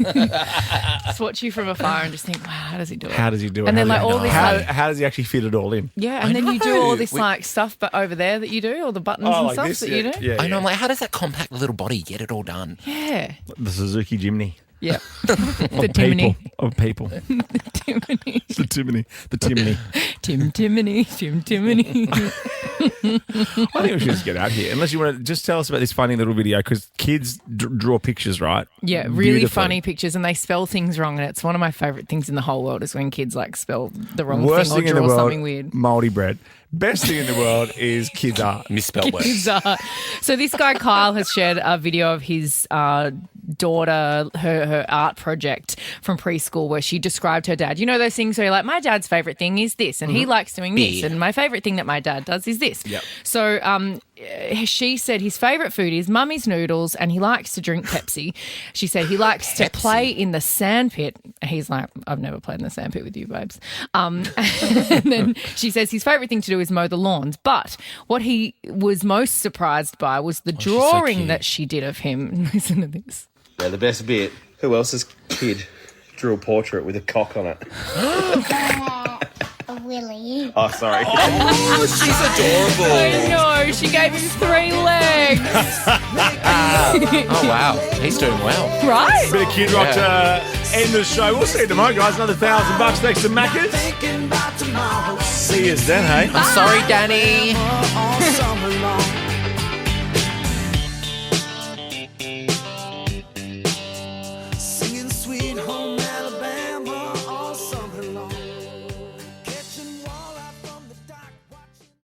just watch you from afar and just think, wow, how does he do it? How does he do it? And then, How like, does he- all this, how, like- how does he actually fit it all in? Yeah, and then you do all this like stuff, but over there that you do, all the buttons and like stuff this, that yeah, you do. Yeah, I know. yeah. I'm like, how does that compact little body get it all done? Yeah. The Suzuki Jimny. Yeah. The Timony. Of people. Timony. The Timony. The Timony. Timony. I think we should just get out here. Unless you want to just tell us about this funny little video, because kids draw pictures, right? Yeah, really Beautifully. funny pictures, and they spell things wrong, and it's one of my favourite things in the whole world is when kids like spell the wrong Worst thing or thing in the draw world, something weird. mouldy bread. Best thing in the world is kids art. Misspelled words. Kids are. So this guy Kyle has shared a video of his daughter, her art project from preschool, where she described her dad. You know those things where you're like, my dad's favourite thing is this, and he likes doing this, Yeah. and my favourite thing that my dad does is this. Yep. So she said his favourite food is mummy's noodles, and he likes to drink Pepsi. She said he likes to play in the sandpit. He's like, I've never played in the sandpit with you, babes. And then she says his favourite thing to do is mow the lawns. But what he was most surprised by was the drawing cute. that she did of him. Listen to this. Yeah, the best bit. Who else's kid drew a portrait with a cock on it? Willie. Oh, sorry. Oh, she's adorable. I know. She gave him 3 legs. Oh, wow. He's doing well. Right? Bit of Kid Rock to end the show. We'll see you tomorrow, guys. Another $1,000 thanks to Macca's. See you then, hey? I'm sorry, Danny. All summer long.